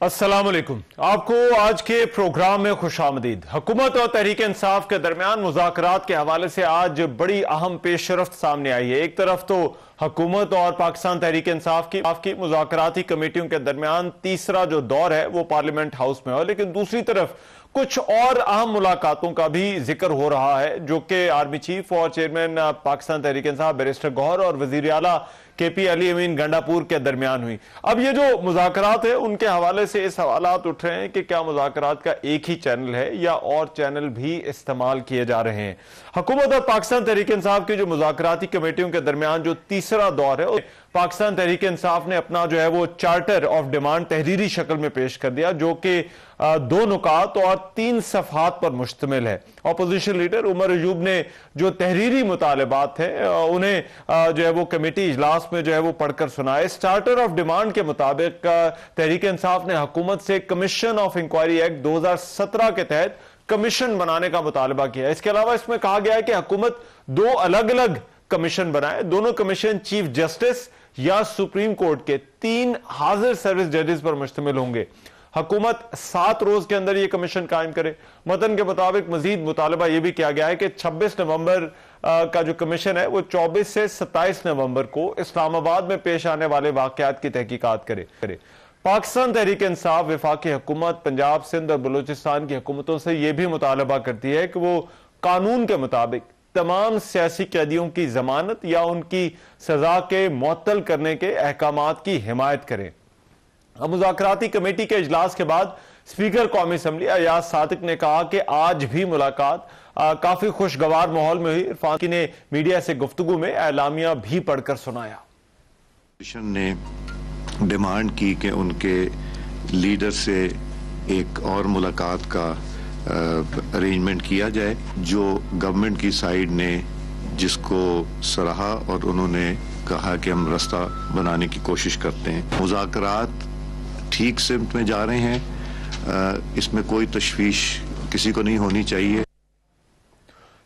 अस्सलाम वालेकुम। आपको आज के प्रोग्राम में खुशामदीद। हुकूमत और तहरीक इंसाफ के दरमियान मुज़ाकरात के हवाले से आज बड़ी अहम पेशरफ्त सामने आई है। एक तरफ तो हुकूमत और पाकिस्तान तहरीक इंसाफ की मुज़ाकराती कमेटियों के दरमियान तीसरा जो दौर है वो पार्लियामेंट हाउस में हो, लेकिन दूसरी तरफ कुछ और अहम मुलाकातों का भी जिक्र हो रहा है जो कि आर्मी चीफ और चेयरमैन पाकिस्तान तहरीक इंसाफ बैरिस्टर गौहर और वजीर आला KP अली अमीन गंडापुर के दरमियान हुई। अब ये जो मुज़ाकरात है उनके हवाले से इस सवालात उठ रहे हैं कि क्या मुज़ाकरात का एक ही चैनल है या और चैनल भी इस्तेमाल किए जा रहे हैं। हुकूमत और पाकिस्तान तहरीक इंसाफ की जो मुज़ाकराती कमेटियों के दरमियान जो तीसरा दौर है, पाकिस्तान तहरीक इंसाफ ने अपना जो है वो चार्टर ऑफ डिमांड तहरीरी शक्ल में पेश कर दिया, जो कि 2 नुकात और 3 सफ़हात पर मुश्तमिल है। अपोजिशन लीडर उमर अयूब ने जो तहरीरी मुतालबात हैं उन्हें जो है वो कमेटी इजलास में जो है वो पढ़कर सुनाया। इस चार्टर ऑफ डिमांड के मुताबिक तहरीक इंसाफ ने हुकूमत से कमीशन ऑफ इंक्वायरी एक्ट 2017 के तहत कमीशन बनाने का मुतालबा किया। इसके अलावा इसमें कहा गया है कि हुकूमत 2 अलग अलग कमीशन बनाए। दोनों कमीशन चीफ जस्टिस या सुप्रीम कोर्ट के 3 हाजिर सर्विस जजेस पर मुश्तमिल होंगे। हुकूमत 7 रोज के अंदर यह कमीशन कायम करे। मतन के मुताबिक मजीद मुतालबा यह भी किया गया है कि 26 नवंबर का जो कमीशन है वो 24 से 27 नवंबर को इस्लामाबाद में पेश आने वाले वाकयात की तहकीकात करे। पाकिस्तान तहरीक इंसाफ वफाकी हुकूमत, पंजाब, सिंध और बलूचिस्तान की हुकूमतों से यह भी मुतालबा करती है कि वो कानून के मुताबिक तमाम सियासी कैदियों की जमानत या उनकी सजा के मुअत्तल करने के अहकामात की हिमायत करें। अब मुज़ाकराती कमेटी के इजलास के बाद स्पीकर कौमी असम्बली अयाज सादिक ने कहा कि आज भी मुलाकात काफी खुशगवार माहौल में हुई। इरफान ने मीडिया से गुफ्तगू में एलामिया भी पढ़कर सुनाया। ने डिमांड की कि उनके लीडर से एक और मुलाकात का अरेंजमेंट किया जाए, जो गवर्नमेंट की साइड ने जिसको सराहा और उन्होंने कहा कि हम रास्ता बनाने की कोशिश करते हैं। मुज़ाकरात ठीक सिमत में जा रहे हैं, इसमें कोई तशवीश किसी को नहीं होनी चाहिए।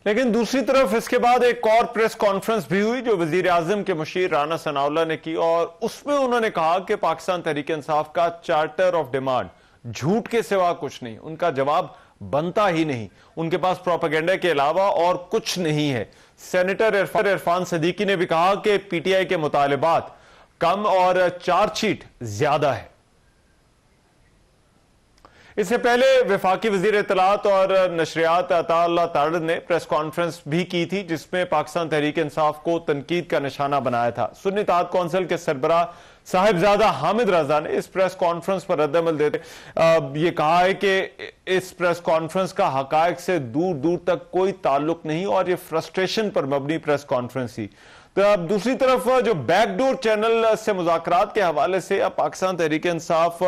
लेकिन दूसरी तरफ इसके बाद एक और प्रेस कॉन्फ्रेंस भी हुई जो वजीर आजम के मुशीर राना सनाउल्लाह ने की, और उसमें उन्होंने कहा कि पाकिस्तान तहरीक इंसाफ का चार्टर ऑफ डिमांड झूठ के सिवा कुछ नहीं, उनका जवाब बनता ही नहीं, उनके पास प्रोपेगेंडा के अलावा और कुछ नहीं है। सेनेटर इरफान सदीकी ने भी कहा कि PTI के मुतालबात कम और चार्जशीट ज्यादा है। इससे पहले वफाकी वजीर इत्तलात और नशरियात अता तारड़ ने प्रेस कॉन्फ्रेंस भी की थी, जिसमें पाकिस्तान तहरीक इंसाफ को तनकीद का निशाना बनाया था। सुन्नी इत्तेहाद कौंसिल के सरबराह साहिबजादा हामिद रजा ने इस प्रेस कॉन्फ्रेंस पर रद्दअमल देते ये कहा है कि इस प्रेस कॉन्फ्रेंस का हकायक से दूर दूर तक कोई ताल्लुक नहीं और ये फ्रस्ट्रेशन पर मबनी प्रेस कॉन्फ्रेंस थी। तो अब दूसरी तरफ जो बैकडोर चैनल से मुज़ाकरात के हवाले से अब पाकिस्तान तहरीक इंसाफ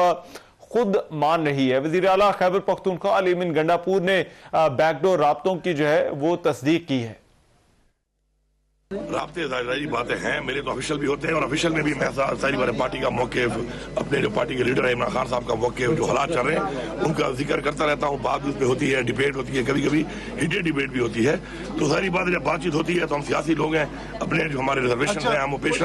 खुद मान रही है। वजीर आला खैबर पख्तूनख्वा अली अमीन गंडापुर ने बैकडोर राब्तों की जो है वो तस्दीक की है। राब्ते जाहिर बातें हैं, मेरे तो ऑफिशियल भी होते हैं और ऑफिशियल में भी मैं सारी बार पार्टी का मौक़िफ़, अपने जो पार्टी के लीडर है इमरान खान साहब का मौक़िफ़, जो हालात चल रहे हैं उनका जिक्र करता रहता हूँ। बात उसमें होती है, डिबेट होती है, कभी कभी हीटेड डिबेट भी होती है। तो सारी बात जब बातचीत होती है तो हम सियासी लोग हैं, अपने जो हमारे रिजर्वेशन हैं हम वो पेश।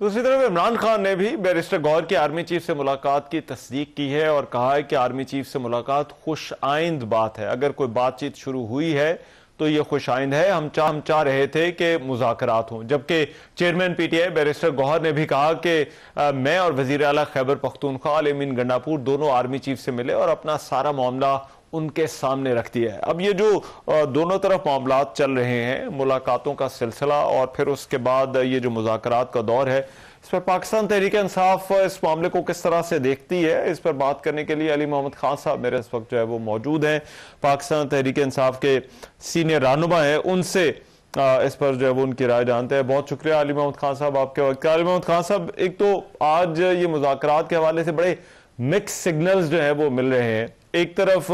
दूसरी तरफ इमरान खान ने भी बैरिस्टर गौहर की आर्मी चीफ से मुलाकात की तस्दीक की है और कहा है कि आर्मी चीफ से मुलाकात खुश आइंद बात है। अगर कोई बातचीत शुरू हुई है तो ये खुश आइंद है। हम चाह रहे थे कि मुज़ाकरात हों। जबकि चेयरमैन PTI बैरिस्टर गौहर ने भी कहा कि मैं और वजीर आला खैबर पख्तूनख्वा अली अमीन गंडापुर दोनों आर्मी चीफ से मिले और अपना सारा मामला उनके सामने रख दिया है। अब ये जो दोनों तरफ मामलात चल रहे हैं, मुलाकातों का सिलसिला और फिर उसके बाद ये जो मुज़ाकरात का दौर है, इस पर पाकिस्तान तहरीक इंसाफ इस मामले को किस तरह से देखती है, इस पर बात करने के लिए अली मोहम्मद खान साहब मेरे इस वक्त जो है वो मौजूद हैं। पाकिस्तान तहरीक इंसाफ के सीनियर रहनुमा हैं, उनसे इस पर जो है वो उनकी राय जानते हैं। बहुत शुक्रिया अली मोहम्मद खान साहब आपके वक्त का। अली मोहम्मद खान साहब, एक तो आज ये मुज़ाकरात के हवाले से बड़े मिक्स सिग्नल्स जो है वो मिल रहे हैं। एक तरफ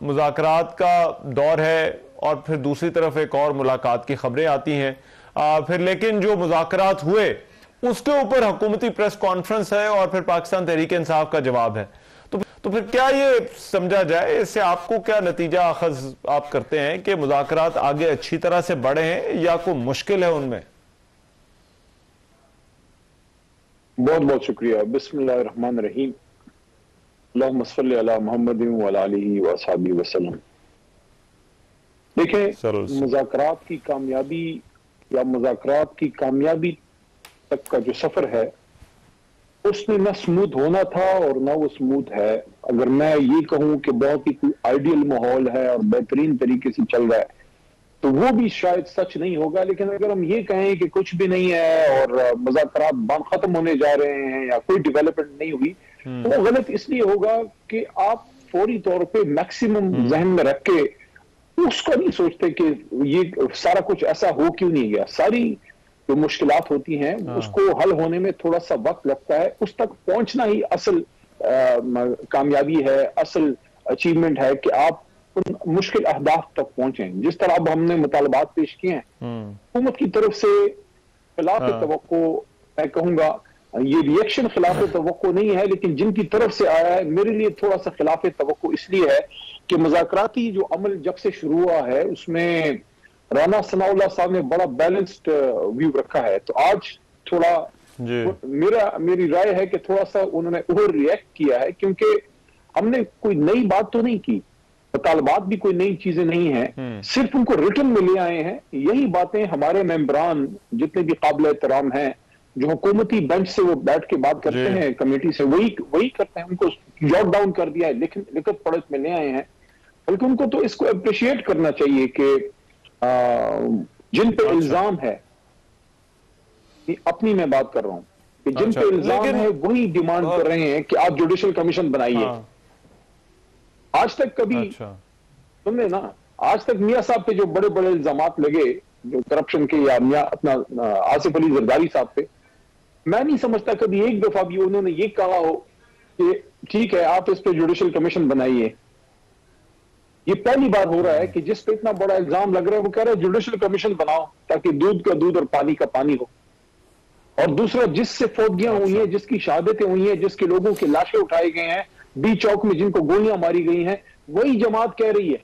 मुज़ाकरात का दौर है और फिर दूसरी तरफ एक और मुलाकात की खबरें आती हैं। फिर लेकिन जो मुज़ाकरात हुए उसके ऊपर हुकूमती प्रेस कॉन्फ्रेंस है और फिर पाकिस्तान तहरीक इंसाफ का जवाब है। तो फिर क्या ये समझा जाए, इससे आपको क्या नतीजा अखज़ आप करते हैं कि मुज़ाकरात आगे अच्छी तरह से बढ़े हैं या कोई मुश्किल है उनमें? बहुत बहुत शुक्रिया। बिस्मिल्लाहिर्रहमानिर्रहीम। अल्लाहुम्मा सल्ली अला मुहम्मद व अला आलिहि व अस्हाबिहि वसल्लम। देखें, मुज़ाकरात की कामयाबी या मुज़ाकरात की कामयाबी तक का जो सफर है उसमें ना स्मूथ होना था और ना वो स्मूथ है। अगर मैं ये कहूं कि बहुत ही कोई आइडियल माहौल है और बेहतरीन तरीके से चल रहा है तो वो भी शायद सच नहीं होगा। लेकिन अगर हम ये कहें कि कुछ भी नहीं है और मुज़ाकरात बंद खत्म होने जा रहे हैं या कोई डेवलपमेंट नहीं हुई तो वो गलत इसलिए होगा कि आप फौरी तौर पे मैक्सिमम जहन में रख के उसको नहीं सोचते कि ये सारा कुछ ऐसा हो क्यों नहीं गया। सारी जो मुश्किलात होती हैं उसको हल होने में थोड़ा सा वक्त लगता है, उस तक पहुंचना ही असल कामयाबी है, असल अचीवमेंट है कि आप उन मुश्किल अहदाफ तक पहुंचें। जिस तरह अब हमने मुतालबात पेश किए हैं हुकूमत की तरफ से खिलाफ तवक्को, मैं कहूंगा ये रिएक्शन खिलाफ तवक्को नहीं है, लेकिन जिनकी तरफ से आया है मेरे लिए थोड़ा सा खिलाफ तवक्को इसलिए है कि मुज़ाकराती जो अमल जब से शुरू हुआ है उसमें राना सनाउल्लाह साहब ने बड़ा बैलेंस्ड व्यू रखा है। तो आज थोड़ा मेरी राय है कि थोड़ा सा उन्होंने ओवर रिएक्ट किया है, क्योंकि हमने कोई नई बात तो नहीं की, मुतालबात भी कोई नई चीजें नहीं है, सिर्फ उनको रिटर्न में ले आए हैं। यही बातें हमारे मेंबरान जितने भी काबिल एहतराम हैं जो हुकूमती बेंच से वो बैठ के बात करते हैं कमेटी से, वही करते हैं। उनको जॉट डाउन कर दिया है, लिखत पढ़त में ले आए हैं। बल्कि उनको तो इसको अप्रिशिएट करना चाहिए कि जिन पे इल्जाम है, अपनी मैं बात कर रहा हूं कि जिन पे इल्जाम है वही डिमांड कर रहे हैं कि आप जुडिशल कमीशन बनाइए। आज तक कभी सुनने ना, आज तक मियां साहब पे जो बड़े बड़े इल्जामात लगे जो करप्शन के या मियां अपना आसिफ अली जरदारी साहब पे, मैं नहीं समझता कभी एक दफा भी उन्होंने ये कहा हो कि ठीक है आप इस पे जुडिशल कमीशन बनाइए। ये पहली बार हो रहा है कि जिस पे इतना बड़ा इल्जाम लग रहा है वो कह रहे हैं जुडिशल कमीशन बनाओ ताकि दूध का दूध और पानी का पानी हो। और दूसरा, जिससे फौजियां हुई हैं, जिसकी शहादतें हुई हैं, जिसके लोगों के लाशें उठाए गए हैं, बी चौक में जिनको गोलियां मारी गई हैं, वही जमात कह रही है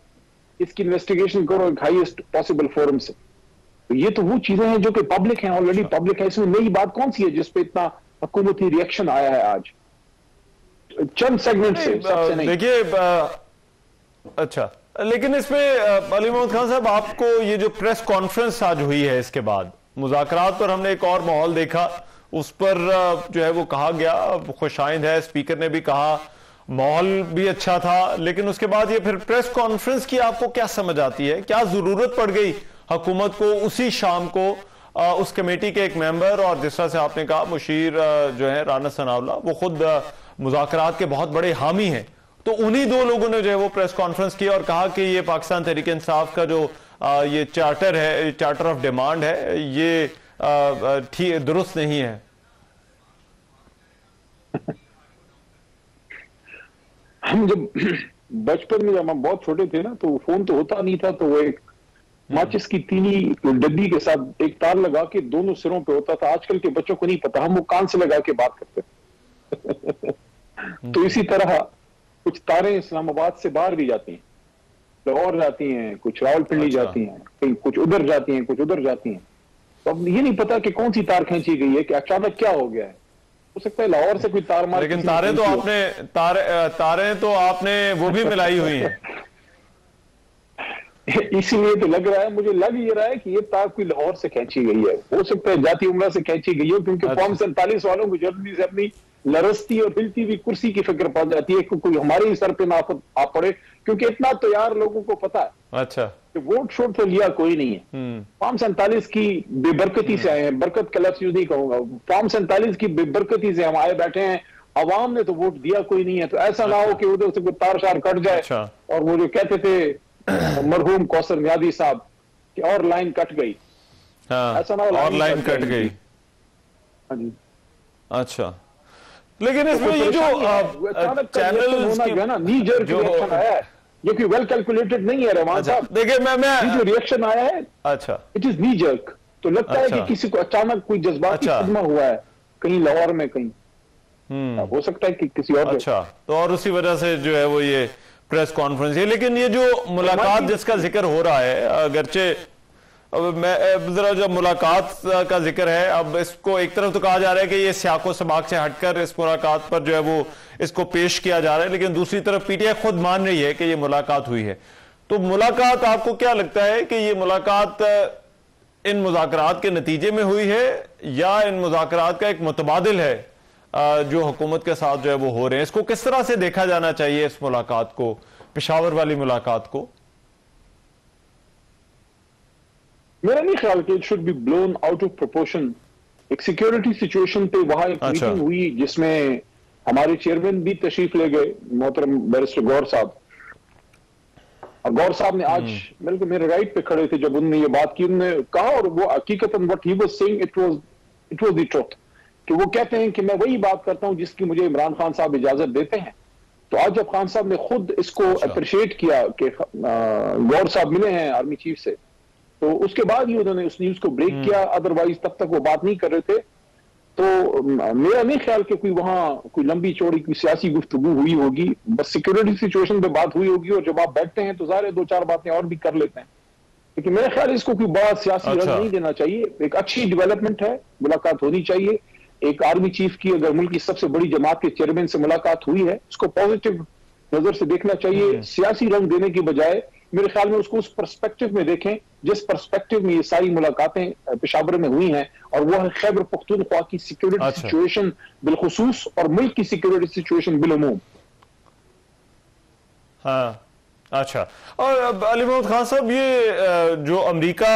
इसकी इन्वेस्टिगेशन करो एक हाईएस्ट पॉसिबल फोरम से। तो ये तो वो चीजें हैं जो कि पब्लिक हैं, ऑलरेडी पब्लिक है। इसमें नई बात कौन सी है जिस पे इतना हुकूमती रिएक्शन आया है आज चंद सेगमेंट से? सबसे नहीं। देखिए अच्छा, लेकिन इसमें अली मोहम्मद खान साहब, आपको ये जो प्रेस कॉन्फ्रेंस आज हुई है इसके बाद मुज़ाकरात पर हमने एक और माहौल देखा, उस पर जो है वो कहा गया खुशाइंद है, स्पीकर ने भी कहा माहौल भी अच्छा था, लेकिन उसके बाद ये फिर प्रेस कॉन्फ्रेंस की आपको क्या समझ आती है? क्या जरूरत पड़ गई हुकूमत को उसी शाम को उस कमेटी के एक मेंबर और जिस तरह से आपने कहा मुशीर जो है राना सनाउल्लाह, वो खुद मुज़ाकरात के बहुत बड़े हामी हैं, तो उन्हीं दो लोगों ने जो है वो प्रेस कॉन्फ्रेंस की और कहा कि ये पाकिस्तान तहरीक इंसाफ का जो ये चार्टर है, चार्टर ऑफ डिमांड है, ये ठीक दुरुस्त नहीं है। हम जब बचपन में जब हम बहुत छोटे थे ना तो फोन तो होता नहीं था, तो वो एक माचिस की तीनी डब्बी के साथ एक तार लगा के दोनों सिरों पे होता था। आजकल के बच्चों को नहीं पता, हम वो कान से लगा के बात करते तो इसी तरह कुछ तारें इस्लामाबाद से बाहर भी जाती हैं, लाहौर जाती हैं, कुछ रावलपिंडी जाती हैं, कहीं कुछ उधर जाती हैं, कुछ उधर जाती हैं। तो अब ये नहीं पता कि कौन सी तार खींची गई है, कि अचानक क्या हो गया है। हो सकता है लाहौर से कोई तार मार, लेकिन तारें तो आपने तारें तो आपने वो भी मिलाई हुई हैं। इसीलिए तो लग रहा है, मुझे लग ये रहा है कि ये तार कोई लाहौर से खींची गई है। हो सकता है जाती उमरा से खींची गई हो, क्योंकि फॉर्म 47 वालों को जल्दी से अपनी लरसती और हिलती हुई कुर्सी की फिक्र पड़ जाती है कि कोई हमारे ही सर पे ना आ पड़े, क्योंकि इतना तो यार लोगों को पता है अच्छा कि वोट शोट तो लिया कोई नहीं है। फॉर्म 47 की बेबरकती से आए हैं, बरकत का लफ्ज़ यूज नहीं कहूंगा, फॉर्म 47 की बेबरकती से हम आए बैठे हैं, अवाम ने तो वोट दिया कोई नहीं है। तो ऐसा ना हो कि उधर से कोई तार शार कट जाए और वो जो कहते थे मरहूम कौसर मियादी साहब कि और लाइन कट गई, ऐसा ना हो और लाइन कट गई। हाँ जी, अच्छा, लेकिन इसमें ये जो चैनल्स की ना नी जर्क रिएक्शन आया है, जो कि वेल कैलकुलेटेड नहीं है रहमान साहब। देखिए मैं जो रिएक्शन आया है, अच्छा, इट इज नी जर्क। तो लगता है कि किसी को अचानक कोई जज्बाती सदमा हुआ है, कहीं लाहौर में, कहीं हो सकता है कि किसी और। अच्छा, तो और उसी वजह से जो है वो ये प्रेस कॉन्फ्रेंस है। लेकिन ये जो मुलाकात जिसका जिक्र हो रहा है, अगरचे अब मैं जरा जब मुलाकात का जिक्र है, अब इसको एक तरफ तो कहा जा रहा है कि ये सियाको सबाक से हटकर इस मुलाकात पर जो है वो इसको पेश किया जा रहा है, लेकिन दूसरी तरफ पीटीआई खुद मान रही है कि ये मुलाकात हुई है। तो मुलाकात, आपको क्या लगता है कि ये मुलाकात इन मुज़ाकरात के नतीजे में हुई है या इन मुज़ाकरात का एक मुतबादिल है जो हुकूमत के साथ जो है वो हो रहे हैं? इसको किस तरह से देखा जाना चाहिए, इस मुलाकात को, पेशावर वाली मुलाकात को? मेरा नहीं ख्याल कि it should be blown out of proportion. एक सिक्योरिटी सिचुएशन पे वहां एक मीटिंग हुई जिसमें हमारे चेयरमैन भी तशरीफ ले गए, मोहतरम बैरिस्टर गौर साहब। और गौर साहब ने आज बिल्कुल मेरे राइट पे खड़े थे जब उन्होंने ये बात की। उन्होंने कहा, और वो हकीकतन what he was saying it was the truth, कि वो कहते हैं कि मैं वही बात करता हूं जिसकी मुझे इमरान खान साहब इजाजत देते हैं। तो आज जब खान साहब ने खुद इसको अप्रिशिएट किया कि गौर साहब मिले हैं आर्मी चीफ से, तो उसके बाद ही उन्होंने उस न्यूज को ब्रेक किया, अदरवाइज तब तक वो बात नहीं कर रहे थे। तो मेरा नहीं ख्याल कि कोई वहां कोई लंबी चौड़ी कोई सियासी गुफ्तगू हुई होगी, बस सिक्योरिटी सिचुएशन पे बात हुई होगी। और जब आप बैठते हैं तो ज़ाहिर 2-4 बातें और भी कर लेते हैं, लेकिन मेरा ख्याल इसको कोई बड़ा सियासी रंग नहीं देना चाहिए। एक अच्छी डेवलपमेंट है, मुलाकात होनी चाहिए। एक आर्मी चीफ की अगर मुल्क की सबसे बड़ी जमात के चेयरमैन से मुलाकात हुई है, उसको पॉजिटिव नजर से देखना चाहिए, सियासी रंग देने की बजाय मेरे ख्याल में उसको उस पर्सपेक्टिव में देखें जिस पर्सपेक्टिव में ये सारी मुलाकातें पेशावर में हुई हैं, और वो है खैबर पख्तूनख्वा की सिक्योरिटी सिचुएशन बिलखुसूस और मुल्क की सिक्योरिटी सिचुएशन बिलउमूम। हाँ, अच्छा। और अली मोहम्मद खान साहब, ये जो अमेरिका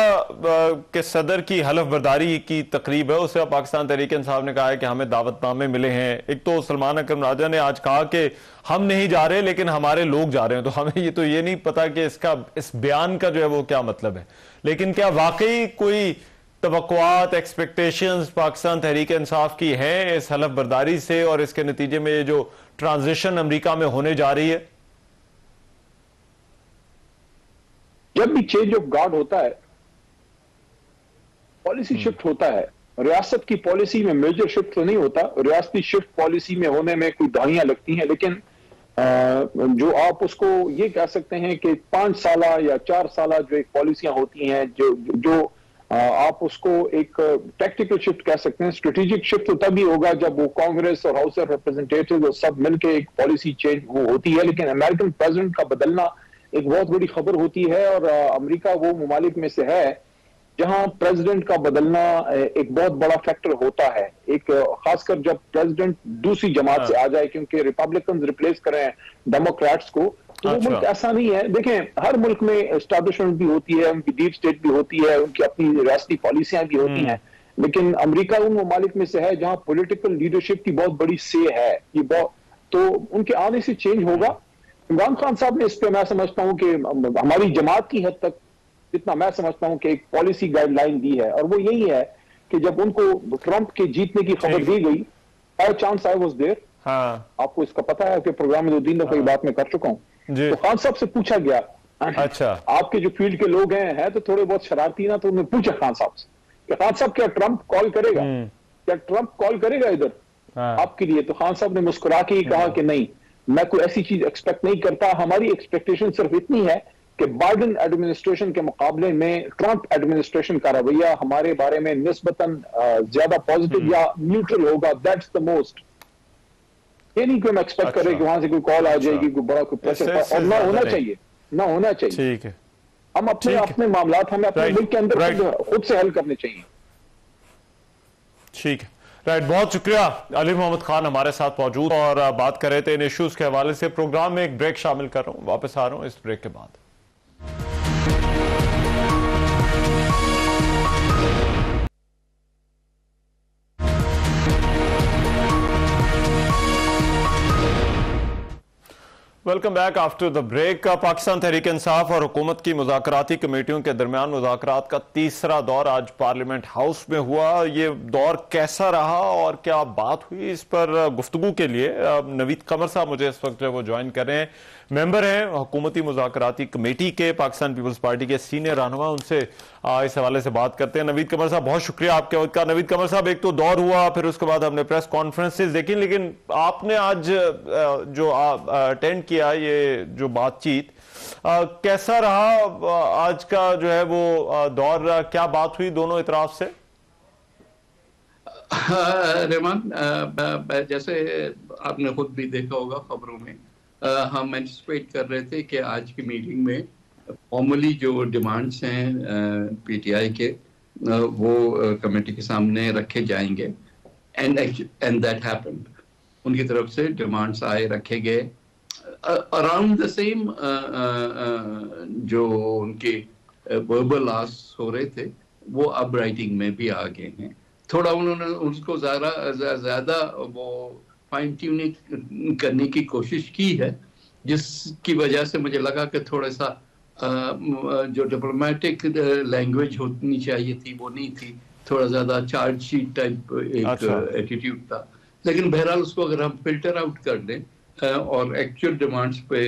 के सदर की हलफ बर्दारी की तकरीब है, उससे पाकिस्तान तहरीक इंसाफ ने कहा है कि हमें दावतनामे मिले हैं। एक तो सलमान अकरम राजा ने आज कहा कि हम नहीं जा रहे लेकिन हमारे लोग जा रहे हैं, तो हमें ये नहीं पता कि इस बयान का जो है वो क्या मतलब है। लेकिन क्या वाकई कोई तवक्कुआत, एक्सपेक्टेशंस पाकिस्तान तहरीक इंसाफ की है इस हलफ बर्दारी से, और इसके नतीजे में ये जो ट्रांजिशन अमेरिका में होने जा रही है? जब भी चेंज ऑफ गार्ड होता है, पॉलिसी शिफ्ट होता है। रियासत की पॉलिसी में मेजर शिफ्ट तो नहीं होता, रियासती शिफ्ट पॉलिसी में होने में कोई दहाइयां लगती हैं, लेकिन जो आप उसको ये कह सकते हैं कि 5 साल या 4 साल जो एक पॉलिसियां होती हैं, जो आप उसको एक टैक्टिकल शिफ्ट कह सकते हैं। स्ट्रेटेजिक शिफ्ट तो तभी होगा जब वो कांग्रेस और हाउस ऑफ रिप्रेजेंटेटिव और सब मिलकर एक पॉलिसी चेंज वो होती है। लेकिन अमेरिकन प्रेसिडेंट का बदलना एक बहुत बड़ी खबर होती है, और अमेरिका वो मुमालिक में से है जहां प्रेसिडेंट का बदलना एक बहुत बड़ा फैक्टर होता है। एक खासकर जब प्रेसिडेंट दूसरी जमात से आ जाए, क्योंकि रिपब्लिकन रिप्लेस करें डेमोक्रेट्स को, तो वो मुल्क ऐसा नहीं है। देखें, हर मुल्क में एस्टैब्लिशमेंट भी होती है, उनकी डीप स्टेट भी होती है, उनकी अपनी रियासती पॉलिसियां भी होती हैं, लेकिन अमेरिका उन मुमालिक में से है जहां पॉलिटिकल लीडरशिप की बहुत बड़ी से है। ये तो उनके आने से चेंज होगा। इमरान खान साहब ने इस पे मैं समझता हूं कि हमारी जमात की हद तक, जितना मैं समझता हूं कि एक पॉलिसी गाइडलाइन दी है, और वो यही है कि जब उनको ट्रंप के जीतने की खबर दी गई, by chance I was there, आपको इसका पता है कि प्रोग्राम में 2-3 दफा बात मैं कर चुका हूं। तो खान साहब से पूछा गया, अच्छा आपके जो फील्ड के लोग हैं तो थोड़े बहुत शरारती ना, तो उन्होंने पूछा खान साहब से कि खान साहब क्या ट्रंप कॉल करेगा, क्या ट्रंप कॉल करेगा इधर आपके लिए? तो खान साहब ने मुस्कुरा के ही कहा कि नहीं, मैं कोई ऐसी चीज एक्सपेक्ट नहीं करता। हमारी एक्सपेक्टेशन सिर्फ इतनी है कि बाइडेन एडमिनिस्ट्रेशन के मुकाबले में ट्रंप एडमिनिस्ट्रेशन का रवैया हमारे बारे में निस्बतन ज्यादा पॉजिटिव या न्यूट्रल होगा। That's the most. ये नहीं कि हम एक्सपेक्ट करें कि वहां से कोई कॉल आ जाएगी, कोई बड़ा कोई प्रेशर, और ना होना चाहिए, ना होना चाहिए। ठीक है, हम अपने मामलात हमें अपने मुल्क के अंदर खुद से हल करने चाहिए। ठीक है, राइट, बहुत शुक्रिया। अली मोहम्मद खान हमारे साथ मौजूद और बात कर रहे थे इन इश्यूज के हवाले से। प्रोग्राम में एक ब्रेक शामिल कर रहा हूं, वापस आ रहा हूं इस ब्रेक के बाद। Welcome back after the break. Pakistan Tehreek Insaf और हुकूमत की मुज़ाकराती कमेटियों के दरमियान मुज़ाकरात का तीसरा दौर आज पार्लियामेंट हाउस में हुआ। ये दौर कैसा रहा और क्या बात हुई, इस पर गुफ्तगू के लिए नवीद कमर साहब मुझे इस वक्त जो वो ज्वाइन कर रहे हैं। मेंबर हैं हुकूमती मुज़ाकराती कमेटी के, पाकिस्तान पीपल्स पार्टी के सीनियर रहनुमा। उनसे इस हवाले से बात करते हैं। नवीद कमर साहब, बहुत शुक्रिया आपके वक्त का। नवीद कमर साहब, एक तो दौर हुआ, फिर उसके बाद हमने प्रेस कॉन्फ्रेंसेस देखी, लेकिन आपने आज जो अटेंड किया ये जो बातचीत, कैसा रहा आज का जो है वो दौर, क्या बात हुई दोनों इतराफ से? रहमान, जैसे आपने खुद भी देखा होगा खबरों में, हम एंटिसिपेट कर रहे थे कि आज की मीटिंग में फॉर्मली जो डिमांड्स हैं पीटीआई के वो कमेटी के सामने रखे जाएंगे, एंड दैट हैपेंड। उनकी तरफ से डिमांड्स आए, रखे गए अराउंड द सेम जो उनके वर्बल आस्क हो रहे थे वो अब राइटिंग में भी आ गए हैं। थोड़ा उन्होंने उसको ज्यादा वो फाइन ट्यूनिंग करने की कोशिश की है, जिसकी वजह से मुझे लगा कि थोड़ा सा जो डिप्लोमेटिक लैंग्वेज होनी चाहिए थी वो नहीं थी, थोड़ा ज्यादा चार्ज शीट टाइप एक एटीट्यूड था। लेकिन बहरहाल उसको अगर हम फिल्टर आउट कर दें और एक्चुअल डिमांड्स पे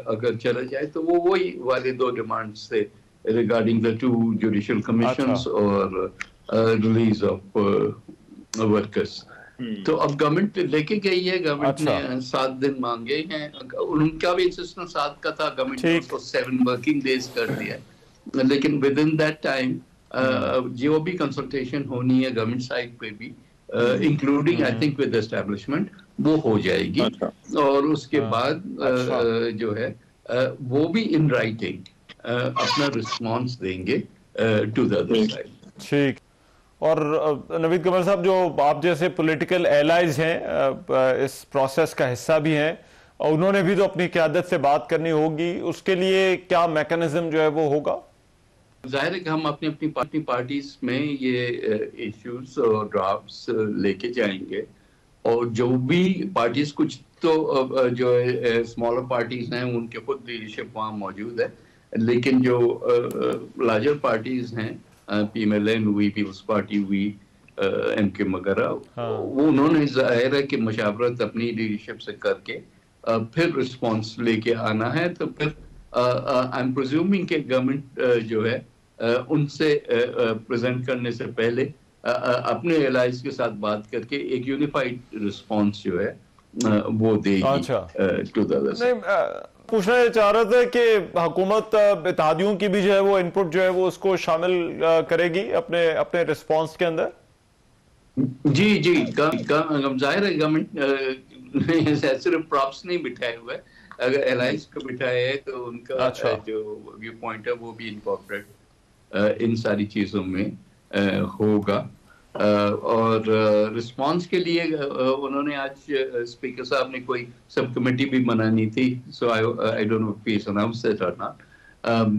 अगर चला जाए तो वो वही वाले दो डिमांड्स थे रिगार्डिंग द 2 जुडिशियल कमीशंस और रिलीज ऑफ वर्कर्स। तो अब गवर्नमेंट लेके गई है, गवर्नमेंट ने 7 दिन मांगे हैं, उनका भी इंसिस्टेंस 7 का था, गवर्नमेंट ने उसको 7 वर्किंग डेज कर दिया है। लेकिन विद इन दैट टाइम जो भी कंसल्टेशन होनी है गवर्नमेंट साइड पे भी including I think with establishment वो हो जाएगी। और उसके बाद जो है वो भी इन राइटिंग अपना रिस्पॉन्स देंगे टू द अदर साइड। ठीक। और नवीद कमर साहब, जो आप जैसे पॉलिटिकल एलाइज हैं, इस प्रोसेस का हिस्सा भी हैं, उन्होंने भी तो अपनी क़यादत से बात करनी होगी, उसके लिए क्या मैकेनिज्म जो है वो होगा? जाहिर है कि हम अपनी अपनी पार्टीज में ये इश्यूज और ड्राफ्ट्स लेके जाएंगे, और जो भी पार्टीज, कुछ तो जो है स्मॉलर पार्टीज हैं उनके खुद लीडरशिप वहाँ मौजूद है, लेकिन जो लार्जर पार्टीज हैं PMLN हुई, पीपल्स पार्टी हुई, MK वगैरह, वो उन्होंने जाहिर है कि मशावरत अपनी लीडरशिप से करके फिर रिस्पॉन्स लेके आना है। तो फिर आई एम प्रिज्यूमिंग कि गवर्नमेंट जो है उनसे प्रेजेंट करने से पहले अपने एलाइज के साथ बात करके एक यूनिफाइड रिस्पॉन्स जो है वो देगी टू द अदर। पूछना ये चाह रहा था कि हुकूमत इत्तेहादियों की भी जो है वो इनपुट जो है वो उसको शामिल करेगी अपने रिस्पॉन्स के अंदर? जी जाहिर है गवर्नमेंट सिर्फ प्रॉप्स नहीं बिठाए हुए, अगर एलाइज को बिठाए है तो उनका जो व्यू पॉइंट है वो भी इनकॉर्पोरेट इन सारी चीजों में होगा। और रिस्पांस के लिए उन्होंने आज स्पीकर साहब ने कोई सब कमेटी भी बनानी थी, so I don't know if he announce that or not,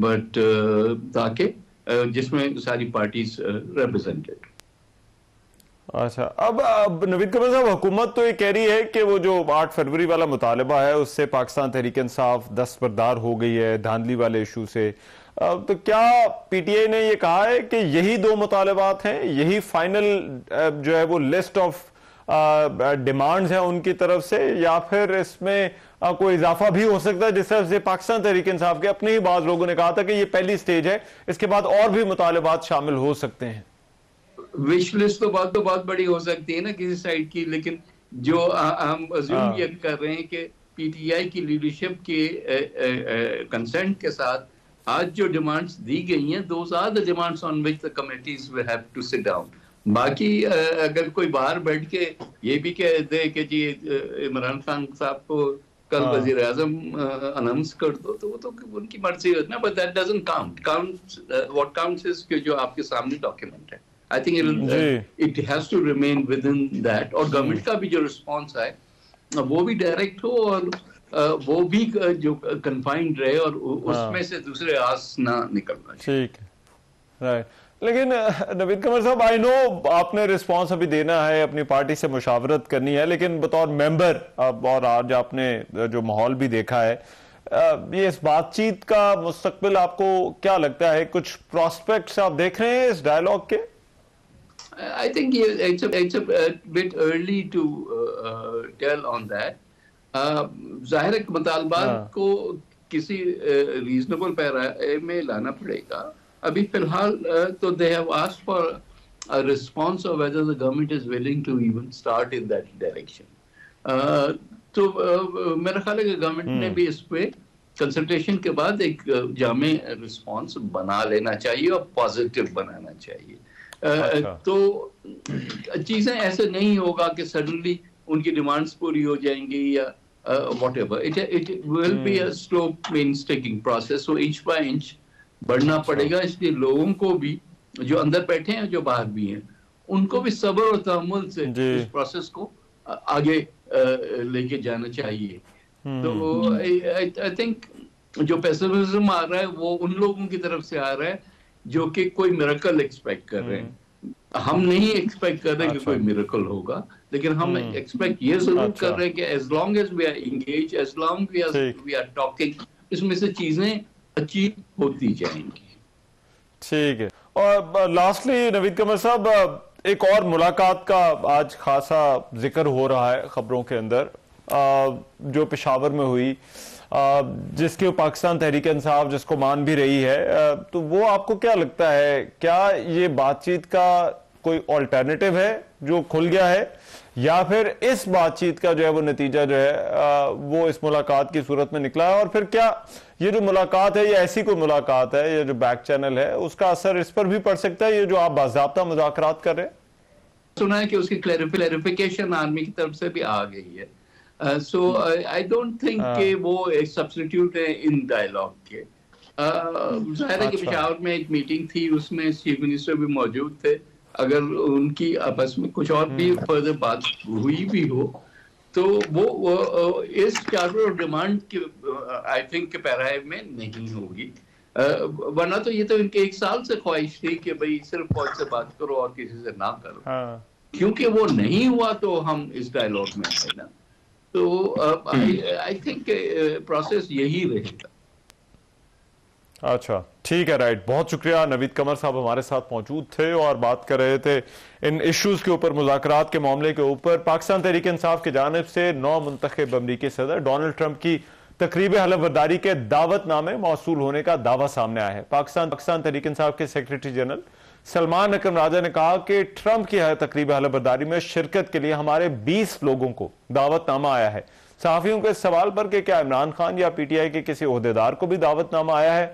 but ताकि जिसमें सारी पार्टीज रिप्रेजेंटेड। अच्छा, अब नवीद कमर साहब, हुकूमत तो ये कह रही है कि वो जो 8 फरवरी वाला मुतालबा है उससे पाकिस्तान तहरीक इंसाफ दस्तबरदार हो गई है धांधली वाले इशू से। तो क्या पीटीआई ने ये कहा है कि यही 2 मुतालबात हैं, यही फाइनल जो है वो लिस्ट ऑफ डिमांड्स हैं उनकी तरफ से, या फिर इसमें कोई इजाफा भी हो सकता है? जिस तरह से पाकिस्तान तहरीक इंसाफ के अपने ही बाज लोगों ने कहा था कि ये पहली स्टेज है, इसके बाद और भी मुतालबात शामिल हो सकते हैं। विश लिस्ट तो बहुत बड़ी हो सकती है ना किसी साइड की, लेकिन जो हम अज्यूम ये कर रहे हैं कि पीटीआई की लीडरशिप के कंसेंट के साथ आज जो डिमांड्स दी गई हैं, those are the demands on which the committees will have to sit down. बाकी अगर कोई बाहर बैठ के ये भी कह दे कि जी इमरान खान साहब को कल वजीर आजम अनाउंस कर दो, तो वो तो उनकी मर्जी है ना, but that doesn't count. What counts is कि जो आपके सामने डॉक्यूमेंट है, I think it has to remain within that. और गवर्नमेंट का भी जो रिस्पॉन्स है वो भी डायरेक्ट हो और वो भी जो कन्फाइंड रहे और उसमें से दूसरे आस ना निकलना। ठीक है, राइट। लेकिन नवीद कमर साहब, आई नो आपने रिस्पांस अभी देना है, अपनी पार्टी से मुशावरत करनी है, लेकिन बतौर मेंबर और आज आपने जो माहौल भी देखा है, ये इस बातचीत का मुस्तकबिल आपको क्या लगता है? कुछ प्रोस्पेक्ट्स आप देख रहे हैं इस डायलॉग के? I think it's a bit early to tell on that. जाहिर है मुतालबात को किसी रीजनेबल पैरा में लाना पड़ेगा। अभी फिलहाल तो they have asked for a response of whether the government is willing to even start in that direction. तो मेरा ख्याल है कि गवर्नमेंट ने भी इस पे कंसल्टेशन के बाद एक जामे रिस्पॉन्स बना लेना चाहिए और पॉजिटिव बनाना चाहिए। तो चीजें ऐसे नहीं होगा कि सडनली उनकी डिमांड्स पूरी हो जाएंगी या whatever. It will be a slow painstaking process. So inch by inch बढ़ना पड़ेगा। इसलिए लोगों को भी, जो अंदर बैठे हैं जो बाहर भी हैं, उनको भी सब्र और तहम्मुल से इस प्रोसेस को आगे लेके जाना चाहिए। तो आई थिंक जो पेसिमिज्म आ रहा है वो उन लोगों की तरफ से आ रहा है जो कि कोई मिरेकल एक्सपेक्ट कर रहे हैं। हम नहीं एक्सपेक्ट कर रहे कि कोई मिरेकल होगा, लेकिन हम एक्सपेक्ट ये जरूर कर रहे हैं कि as long as we are engage, as long we are talking, इसमें से चीजें अचीव होती जाएंगी। ठीक है। और लास्टली नवीद कमर साहब, एक और मुलाकात का आज खासा जिक्र हो रहा है खबरों के अंदर, जो पेशावर में हुई, जिसके पाकिस्तान तहरीक इंसाफ जिसको मान भी रही है, तो वो आपको क्या लगता है, क्या ये बातचीत का कोई ऑल्टरनेटिव है जो खुल गया है, या फिर इस बातचीत का जो है वो नतीजा जो है वो इस मुलाकात की सूरत में निकला है? और फिर क्या ये जो मुलाकात है ये ऐसी कोई मुलाकात है, ये जो बैक चैनल है, उसका असर इस पर भी पड़ सकता है, ये जो आप बाज़ाब्ता मुज़ाकरात कर रहे हैं? सुना है कि उसकी क्लैरिफिकेशन आर्मी की तरफ से भी आ गई है। सो आई डोंट थिंक कि वो एक सब्स्टिट्यूट है इन डायलॉग के। जाहिर है कि पेशावर में एक मीटिंग थी, उसमें चीफ मिनिस्टर भी मौजूद थे। अगर उनकी आपस में कुछ और भी फर्दर बात हुई भी हो तो वो इस चार्टर ऑफ डिमांड के आई थिंक के पैराए में नहीं होगी। वरना तो ये तो इनके एक साल से ख्वाहिश थी कि भाई सिर्फ फौज से बात करो और किसी से ना करो। क्योंकि वो नहीं हुआ तो हम इस डायलॉग में है ना। तो आई थिंक प्रोसेस यही रहेगा। अच्छा, ठीक है, राइट। बहुत शुक्रिया। नवीद कमर साहब हमारे साथ मौजूद थे और बात कर रहे थे इन इश्यूज के ऊपर, मुज़ाकरात के मामले के ऊपर। पाकिस्तान तहरीक इंसाफ की जानिब से नौ मुंतखब अमरीकी सदर डोनाल्ड ट्रंप की तकरीब हलफबरदारी के दावतनामे मौसूल होने का दावा सामने आया है। पाकिस्तान तहरीक इंसाफ के सेक्रेटरी जनरल सलमान अकरम राजा ने कहा कि ट्रंप की तकरीब हलफबरदारी में शिरकत के लिए हमारे 20 लोगों को दावतनामा आया है। सहाफियों के सवाल पर कि क्या इमरान खान या पीटीआई के किसी ओहदेदार को भी दावतनामा आया है,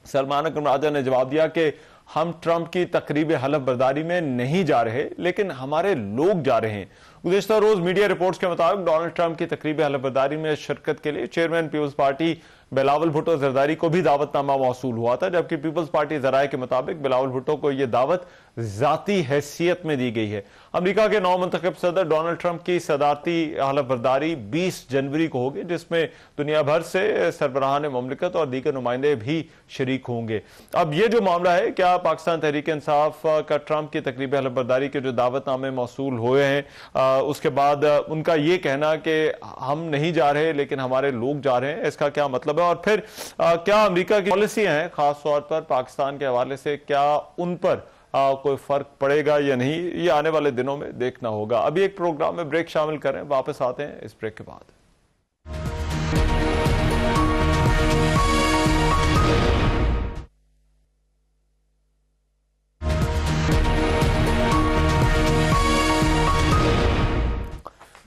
सलमान अकरम राजा ने जवाब दिया कि हम ट्रंप की तकरीब हलफबरदारी में नहीं जा रहे, लेकिन हमारे लोग जा रहे हैं। गुज़िश्ता रोज मीडिया रिपोर्ट्स के मुताबिक डोनाल्ड ट्रंप की तकरीब हलफबरदारी में शिरकत के लिए चेयरमैन पीपल्स पार्टी बिलावल भुट्टो जरदारी को भी दावतनामा मौसूल हुआ था, जबकि पीपल्स पार्टी जराये के मुताबिक बिलावल भुट्टो को यह दावत जाती हैसियत में दी गई है। अमेरिका के नौ मुंतखब सदर डोनाल्ड ट्रंप की सदारती हलफबरदारी 20 जनवरी को होगी, जिसमें दुनिया भर से सरबराहान मुमलिकत और दीगर नुमाइंदे भी शरीक होंगे। अब यह जो मामला है, क्या पाकिस्तान तहरीक इंसाफ का ट्रंप की तकरीब हलफबरदारी के जो दावतनामे मौसूल हुए हैं, उसके बाद उनका यह कहना कि हम नहीं जा रहे लेकिन हमारे लोग जा रहे हैं, इसका क्या मतलब है? और फिर क्या अमेरिका की पॉलिसियां हैं खास तौर पर पाकिस्तान के हवाले से, क्या उन पर कोई फर्क पड़ेगा या नहीं, ये आने वाले दिनों में देखना होगा। अभी एक प्रोग्राम में ब्रेक शामिल करें, वापस आते हैं इस ब्रेक के बाद।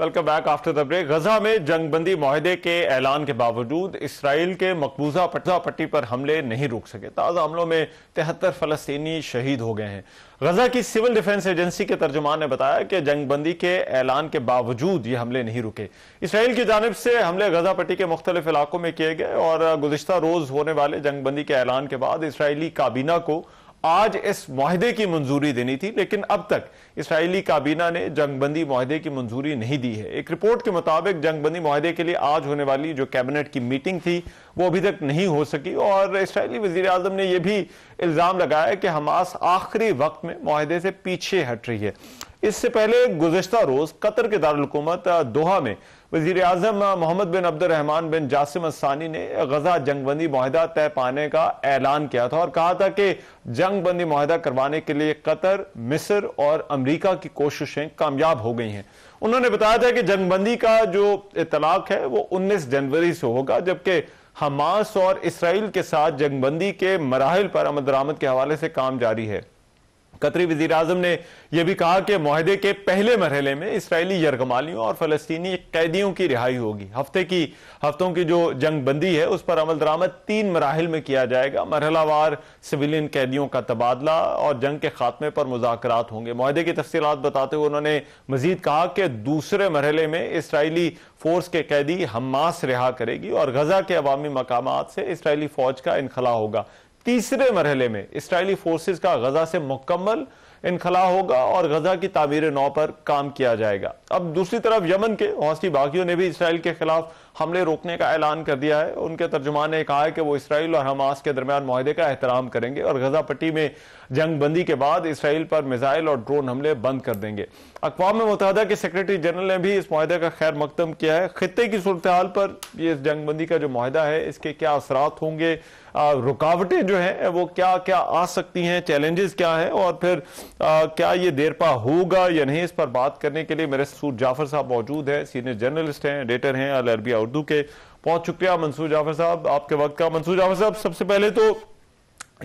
Welcome back after the break. Gaza में जंगबंदी मुआहदे के ऐलान के बावजूद इसराइल के मकबूजा पट्टी पर हमले नहीं रुक सके। ताज़ा हमलों में 73 फलस्तीनी शहीद हो गए हैं। गजा की सिविल डिफेंस एजेंसी के तर्जुमान ने बताया कि जंगबंदी के ऐलान के बावजूद ये हमले नहीं रुके। इसराइल की जानिब से हमले गजा पट्टी के मुख्तलिफ इलाकों में किए गए और गुज़िश्ता रोज होने वाले जंगबंदी के ऐलान के बाद इसराइली काबीना को आज इस मुआहदे की मंजूरी देनी थी, लेकिन अब तक इसराइली काबीना ने जंगबंदी मुआहदे की मंजूरी नहीं दी है। एक रिपोर्ट के मुताबिक जंगबंदी मुआहदे के लिए आज होने वाली जो कैबिनेट की मीटिंग थी वो अभी तक नहीं हो सकी और इसराइली वजीर आजम ने यह भी इल्जाम लगाया कि हमास आखिरी वक्त में मुआहदे से पीछे हट रही है। इससे पहले गुज़िश्ता रोज कतर के दारुल हुकूमत दोहा में वजीर आजम मोहम्मद बिन अब्दुर्रहमान बिन जासिम अस्सानी ने गजा जंगबंदी मुआहदा तय पाने का ऐलान किया था और कहा था कि जंगबंदी मुआहदा करवाने के लिए कतर, मिस्र और अमेरिका की कोशिशें कामयाब हो गई हैं। उन्होंने बताया था कि जंगबंदी का जो इतलाक है वो 19 जनवरी से होगा, जबकि हमास और इसराइल के साथ जंगबंदी के मराहिल पर अमल दरामद के हवाले से काम जारी है। कतरी वज़ीर-ए-आज़म ने यह भी कहा कि मुआहदे के पहले मरहले में इसराइली यरगमालियों और फलस्तीनी कैदियों की रिहाई होगी। हफ्तों की जो जंग बंदी है उस पर अमल दरामद 3 मराहिल में किया जाएगा। मरहलावार सिविलियन कैदियों का तबादला और जंग के खात्मे पर मुज़ाकरात होंगे। मुआहदे की तफसीलात बताते हुए उन्होंने मजीद कहा कि दूसरे मरहले में इसराइली फोर्स के कैदी हमास रिहा करेगी और गजा के अवामी मकामात से इसराइली फौज का इनखला होगा। तीसरे मरहले में इसराइली फोर्सेस का गजा से मुकम्मल इनखला होगा और गजा की तामीर नौ पर काम किया जाएगा। अब दूसरी तरफ यमन के हौसी बागियों ने भी इसराइल के खिलाफ हमले रोकने का ऐलान कर दिया है। उनके तर्जुमान ने कहा है कि वो इसराइल और हमास के दरमियान मुआहदे का एहतराम करेंगे और गजा पट्टी में जंग बंदी के बाद इसराइल पर मिसाइल और ड्रोन हमले बंद कर देंगे। अक़वाम मुत्तहिदा के सेक्रेटरी जनरल ने भी इस मुआहदे का खैर मकदम किया है। खित्ते की सूरत हाल पर ये जंग बंदी का जो मुआहदा है इसके क्या असरात होंगे, रुकावटें जो हैं वो क्या क्या आ सकती हैं, चैलेंजेस क्या हैं और फिर क्या ये देरपा होगा या नहीं, इस पर बात करने के लिए मेरे मंसूर जाफर साहब मौजूद हैं। सीनियर जर्नलिस्ट हैं, एडिटर हैं अल अरबिया उर्दू के। बहुत शुक्रिया मंसूर जाफर साहब आपके वक्त का। मंसूर जाफर साहब, सबसे पहले तो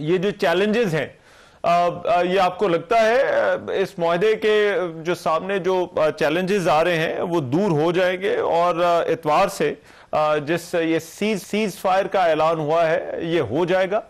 ये जो चैलेंजेस हैं ये आपको लगता है इस मुआहदे के जो सामने जो चैलेंजेस आ रहे हैं वो दूर हो जाएंगे और इतवार से जिस ये सीज फायर का ऐलान हुआ है ये हो जाएगा?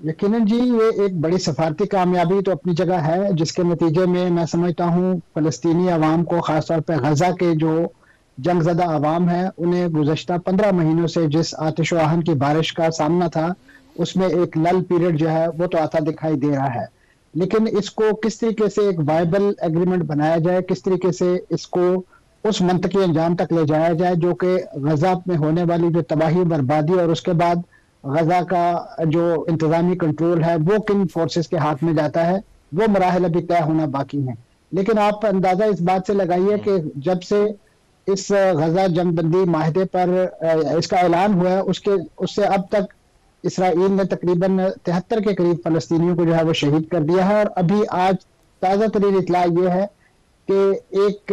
यकीनन जी, ये एक बड़ी सफारती कामयाबी तो अपनी जगह है, जिसके नतीजे में मैं समझता हूँ फलस्तीनी अवाम को, खासतौर पर गजा के जो जंगज़दा अवाम है, उन्हें गुज़श्ता 15 महीनों से जिस आतिश व आहन की बारिश का सामना था उसमें एक लल पीरियड जो है वो तो आता दिखाई दे रहा है। लेकिन इसको किस तरीके से एक वायबल एग्रीमेंट बनाया जाए, किस तरीके से इसको उस मंतकी अंजाम तक ले जाया जाए जो कि गजा में होने वाली जो तबाही बर्बादी और उसके बाद गजा का जो इंतजामी कंट्रोल है वो किन फोर्सेस के हाथ में जाता है, वो मराहल अभी तय होना बाकी हैं। लेकिन आप अंदाजा इस बात से लगाइए कि जब से इस गजा जंगबंदी माहदे पर इसका ऐलान हुआ है उससे अब तक इसराइल ने तकरीबन 73 के करीब फलस्तीनियों को जो है वो शहीद कर दिया है। और अभी आज ताज़ा तरीन इतला ये है कि एक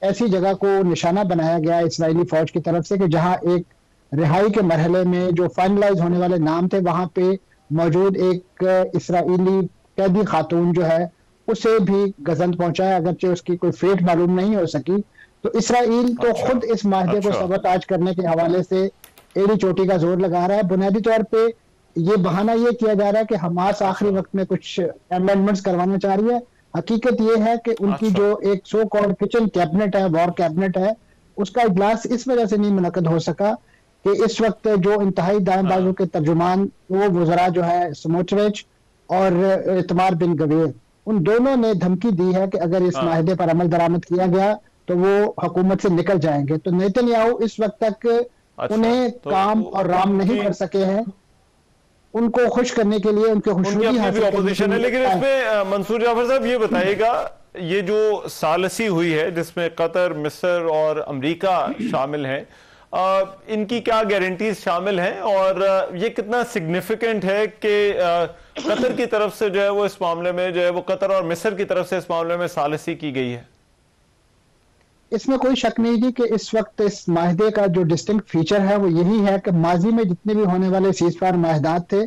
ऐसी जगह को निशाना बनाया गया इसराइली फौज की तरफ से कि जहां एक रिहाई के मरहले में जो फाइनलाइज होने वाले नाम थे वहां पे मौजूद एक इसराइली कैदी खातून जो है उसे भी गजंद पहुंचा है, अगरचे उसकी कोई फेट मालूम नहीं हो सकी। तो इसराइल तो खुद इस माहदे को सबताज करने के हवाले से एड़ी चोटी का जोर लगा रहा है। बुनियादी तौर पे ये बहाना ये किया जा रहा है कि हमास आखिरी वक्त में कुछ अमेंडमेंट्स करवाना चाह रही है। हकीकत ये है कि उनकी जो एक सो कॉल्ड किचन कैबिनेट है, वॉर कैबिनेट है, उसका इजलास इस वजह से नहीं मुनक्कद हो सका कि इस वक्त जो इंतहाई दाएं बाजू के तर्जुमान वो वज़रा जो है स्मोट्रिच और इतमार बिन गवीर, उन दोनों ने धमकी दी है कि अगर इस माहदे पर अमल दरामद किया गया तो वो हुकूमत से निकल जाएंगे। तो नेतन्याहू इस वक्त तक उन्हें काम और राम नहीं कर सके हैं। उनको खुश करने के लिए उनके ऑपोजिशन है। लेकिन इसमें मंसूर जाफर साहब ये बताइएगा, ये जो सालसी हुई है जिसमें कतर, मिस्र और अमेरिका शामिल हैं, इनकी क्या गारंटीज शामिल हैं और ये कितना सिग्निफिकेंट है कि कतर की तरफ से जो है वो इस मामले में जो है वो कतर और मिस्र की तरफ से इस मामले में सालसी की गई है? इसमें कोई शक नहीं जी कि इस वक्त इस माहदे का जो डिस्टिंक्ट फीचर है वो यही है कि माजी में जितने भी होने वाले सीजफायर माहदात थे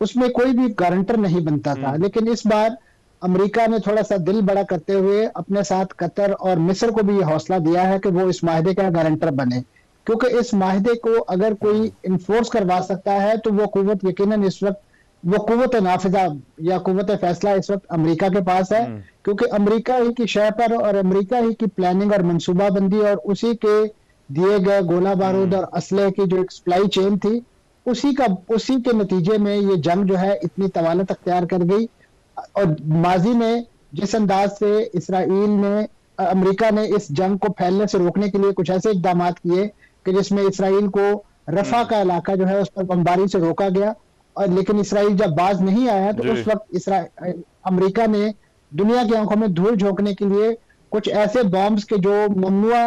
उसमें कोई भी गारंटर नहीं बनता था। लेकिन इस बार अमेरिका ने थोड़ा सा दिल बड़ा करते हुए अपने साथ कतर और मिस्र को भी ये हौसला दिया है कि वो इस माहदे का गारंटर बने, क्योंकि इस माहदे को अगर कोई इन्फोर्स करवा सकता है तो वो कुव्वत यकीनन इस वक्त वो कुव्वत नाफिजा या कुव्वत फैसला इस वक्त अमेरिका के पास है, क्योंकि अमेरिका ही की शय पर और अमेरिका ही की प्लानिंग और मनसूबाबंदी और उसी के दिए गए गोला बारूद और असले की जो एक सप्लाई चेन थी उसी के नतीजे में ये जंग जो है इतनी तवालत अख्तियार कर गई। और माजी में जिस अंदाज से अमेरिका ने इस जंग को फैलने से रोकने के लिए कुछ ऐसे इकदाम किए कि जिसमें इसराइल को रफा का इलाका जो है उस पर बमबारी से रोका गया, और लेकिन इसराइल जब बाज नहीं आया तो उस वक्त अमेरिका ने दुनिया की आंखों में धूल झोंकने के लिए कुछ ऐसे बॉम्ब्स के जो ममनुआ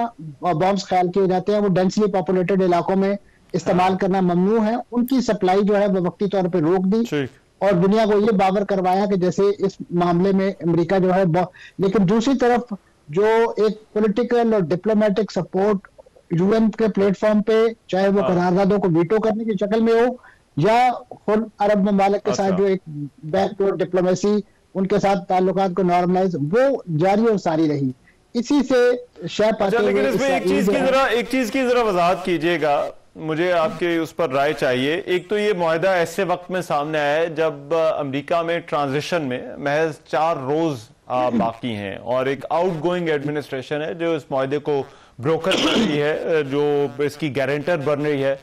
बॉम्ब्स ख्याल किए जाते हैं वो डेंसली पॉपुलेटेड इलाकों में इस्तेमाल करना ममनू है, उनकी सप्लाई जो है वो वक्ती तौर पर रोक दी और दुनिया को ये बावर करवाया कि जैसे इस मामले में अमेरिका जो है। लेकिन दूसरी तरफ जो एक पॉलिटिकल और डिप्लोमेटिक सपोर्ट यूएन के प्लेटफॉर्म पे, चाहे वो करारदादों को वीटो करने की शक्ल में हो या खुद अरब ममालिक के साथ जो एक बैकडोर डिप्लोमेसी उनके साथ ताल्लुकात को नॉर्मलाइज, वो जारी और सारी रही। इसी से शय पाते हुए लेकिन इसमें एक चीज की जरा वजाहत कीजिएगा, मुझे आपके उस पर राय चाहिए। एक तो ये मुआहदा ऐसे वक्त में सामने आया है जब अमेरिका में ट्रांजिशन में महज 4 रोज बाकी हैं और एक आउटगोइंग एडमिनिस्ट्रेशन है जो इस मुआहदे को ब्रोकर कर रही है, जो इसकी गारंटर बन रही है।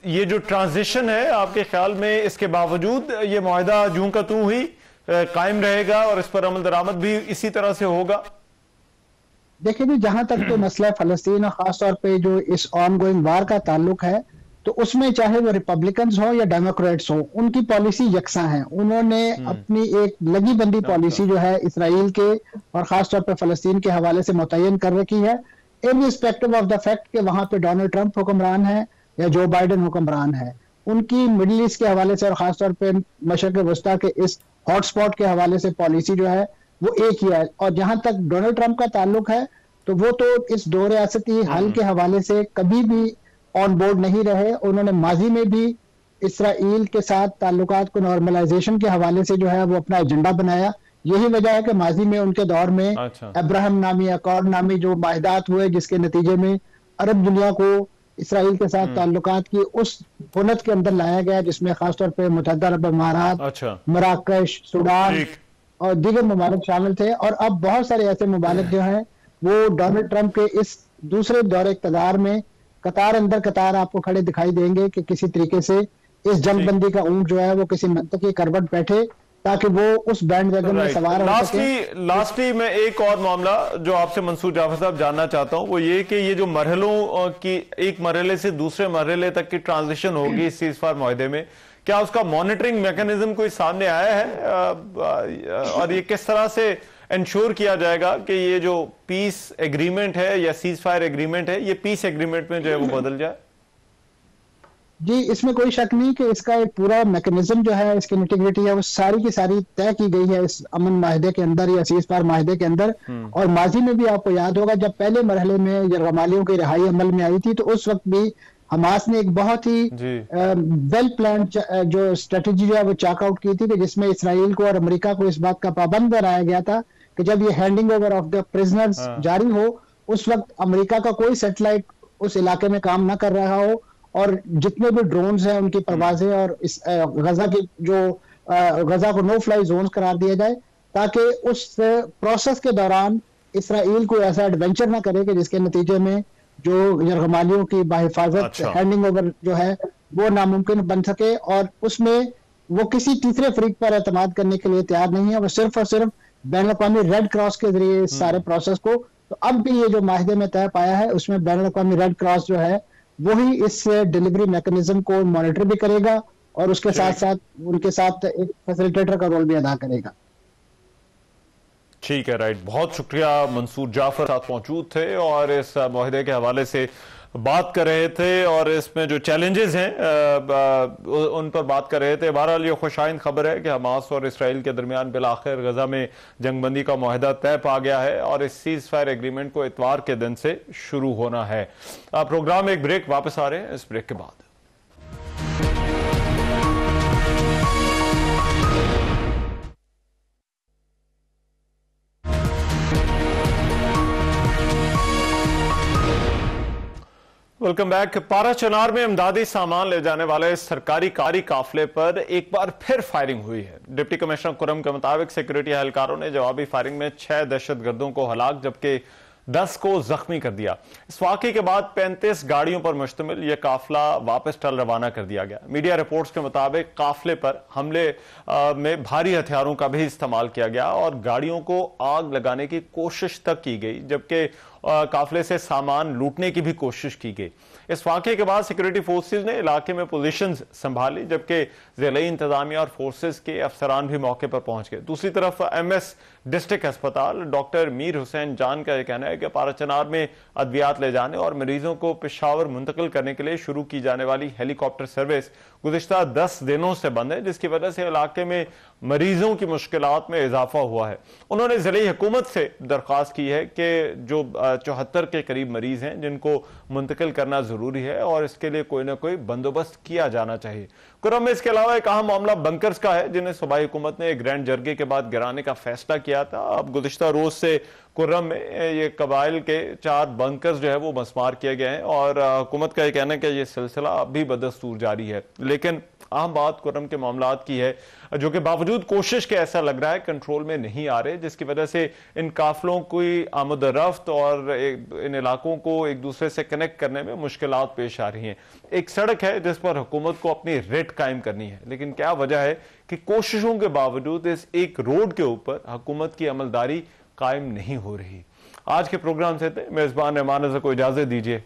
ये जो ट्रांजिशन है, आपके ख्याल में इसके बावजूद ये मुआहदा यूं का तू ही कायम रहेगा और इस पर अमल दरामद भी इसी तरह से होगा? देखिए जी, जहां तक तो मसला फलस्तीन और खासतौर पे जो इस ऑन गोइंग वार का ताल्लुक है, तो उसमें चाहे वो रिपब्लिकन्स हो या डेमोक्रेट्स हो, उनकी पॉलिसी यकसा है। उन्होंने अपनी एक लगी बंदी पॉलिसी जो है इसराइल के और खासतौर पे फलस्तीन के हवाले से मुतय्यन कर रखी है, इर्रिस्पेक्टिव ऑफ द फैक्ट कि वहां पे डोनाल्ड ट्रंप हुक्मरान है या जो बाइडेन हुक्मरान है। उनकी मिडिल ईस्ट के हवाले से और खासतौर पे मशरक़ वस्ता के इस हॉटस्पॉट के हवाले से पॉलिसी जो है वो एक ही है। और जहां तक डोनाल्ड ट्रंप का ताल्लुक है, तो वो तो इस दो रियासती हल के हवाले से कभी भी ऑन बोर्ड नहीं रहे। उन्होंने माजी में भी इसराइल के साथ ताल्लुकात को नॉर्मलाइजेशन के हवाले से जो है वो अपना एजेंडा बनाया। यही वजह है कि माजी में उनके दौर में अब्राहम नामी अकॉर्ड नामी जो माहिदात हुए, जिसके नतीजे में अरब दुनिया को इसराइल के साथ ताल्लुकात की उस हुनत के अंदर लाया गया, जिसमें खासतौर पर मुत्तहिदा अरब अमारात, मराकश, सूडान और दीगर ममालिक शामिल थे। और अब बहुत सारे ऐसे ममालिक जो हैं वो डोनाल्ड ट्रंप के इस दूसरे दौरे इक़्तिदार में कतार अंदर कतार आपको खड़े दिखाई देंगे कि किसी तरीके से इस जंगबंदी का ऊंट जो है वो किसी मंतकी करवट बैठे ताकि वो उस बैंड वैगन में सवार हो सके। लास्टली मैं एक और मामला जो आपसे मंसूर जाफर साहब जानना चाहता हूं, वो ये कि ये जो मरहलों की एक मरहले से दूसरे मरहले तक की ट्रांजिशन होगी इस सीज़फायर मुआहदे में, क्या उसका मॉनिटरिंग मैकेनिज्म कोई सामने आया है और ये किस तरह से इंश्योर किया जाएगा कि ये जो पीस एग्रीमेंट है या सीज फायर एग्रीमेंट है, ये पीस एग्रीमेंट में जो है वो बदल जाए? जी, इसमें कोई शक नहीं कि इसका एक पूरा मैकेनिज्म जो है, इसकी इंटीग्रिटी है, वो सारी की सारी तय की गई है इस अमन माहिदे के अंदर या सीज फायर माहिदे के अंदर। और माजी में भी आपको याद होगा जब पहले मरहले में यरगमालियों की रिहाई अमल में आई थी, तो उस वक्त भी हमास ने एक बहुत ही वेल प्लान जो स्ट्रेटेजी जो है वो चेक आउट की थी कि जिसमें इसराइल को और अमेरिका को इस बात का पाबंद बनाया गया था कि जब ये handing over of the prisoners जारी हो, उस वक्त अमेरिका का कोई सैटेलाइट उस इलाके में काम ना कर रहा हो और जितने भी ड्रोन्स हैं उनकी परवाजें और इस गजा की जो गजा को नो फ्लाई जोन करार दिया जाए, ताकि उस प्रोसेस के दौरान इसराइल को ऐसा एडवेंचर ना करे कि जिसके नतीजे में जो यरगमालियों की बाहिफाजत हैंडिंग ओवर जो है वो नामुमकिन बन सके। और उसमें वो किसी तीसरे फरीक पर एतमाद करने के लिए तैयार नहीं है, वो सिर्फ और सिर्फ बैनुल-अक़वामी रेड क्रॉस के जरिए इस सारे प्रोसेस को, तो अब भी ये जो माहिदे में तय पाया है उसमें बैनुल-अक़वामी रेड क्रॉस जो है वही इस डिलीवरी मैकेनिज्म को मॉनिटर भी करेगा और उसके साथ साथ उनके साथ एक फैसिलिटेटर का रोल भी अदा करेगा। ठीक है, राइट, बहुत शुक्रिया। मंसूर जाफर साथ मौजूद थे और इस मुआहदे के हवाले से बात कर रहे थे और इसमें जो चैलेंजेस हैं उन पर बात कर रहे थे। बहरहाल ये खुशाइंद खबर है कि हमास और इसराइल के दरमियान बिलाखिर गजा में जंगबंदी का मुआहदा तय पा गया है और इस सीज फायर एग्रीमेंट को इतवार के दिन से शुरू होना है। प्रोग्राम एक ब्रेक, वापस आ रहे हैं इस ब्रेक के बाद। Welcome back. पारा चनार में इमदादी सामान ले जाने वाले सरकारी काफिले पर एक बार फिर फायरिंग हुई है। डिप्टी कमिश्नर कुरम के मुताबिक सिक्योरिटी एहलकारों ने जवाबी फायरिंग में 6 दहशतगर्दों को हलाक जबकि 10 को जख्मी कर दिया। इस वाक़े के बाद 35 गाड़ियों पर मुश्तमिल यह काफिला वापस टल रवाना कर दिया गया। मीडिया रिपोर्ट्स के मुताबिक काफिले पर हमले में भारी हथियारों का भी इस्तेमाल किया गया और गाड़ियों को आग लगाने की कोशिश तक की गई, जबकि काफिले से सामान लूटने की भी कोशिश की गई। इस वाक़े के बाद सिक्योरिटी फोर्सेज ने इलाके में पोजीशंस संभाली जबकि ज़िले इंतजामिया और फोर्सेज के अफसरान भी मौके पर पहुंच गए। दूसरी तरफ MS डिस्ट्रिक्ट अस्पताल डॉक्टर मीर हुसैन जान का यह कहना है कि पाराचनार में अद्वियात ले जाने और मरीजों को पेशावर मुंतकिल करने के लिए शुरू की जाने वाली हेलीकॉप्टर सर्विस गुज़िश्ता 10 दिनों से बंद है, जिसकी वजह से इलाके में मरीजों की मुश्किलात में इजाफा हुआ है। उन्होंने ज़िले हुकूमत से दरख्वास्त की है कि जो 74 के करीब मरीज हैं जिनको मुंतकिल करना जरूरी है और इसके लिए कोई ना कोई बंदोबस्त किया जाना चाहिए। कुर्रम में इसके अलावा एक अहम मामला बंकर्स का है जिन्हें सूबाई हुकूमत ने एक ग्रैंड जरगे के बाद गिराने का फैसला किया था। अब गुज़िश्ता रोज से कुर्रम में ये कबाइल के 4 बंकर्स जो है वो मस्मार किए गए हैं और हुकूमत का ये कहना है कि ये सिलसिला अभी बदस्तूर जारी है। लेकिन अहम बात कुर्रम के मामलात की है जो कि बावजूद कोशिश के ऐसा लग रहा है कंट्रोल में नहीं आ रहे, जिसकी वजह से इन काफिलों की आमद-ओ-रफ्त और इन इलाकों को एक दूसरे से कनेक्ट करने में मुश्किलात पेश आ रही हैं। एक सड़क है जिस पर हुकूमत को अपनी रेट कायम करनी है, लेकिन क्या वजह है कि कोशिशों के बावजूद इस एक रोड के ऊपर हुकूमत की अमलदारी कायम नहीं हो रही। आज के प्रोग्राम से मेजबान रहमान को इजाजत दीजिए।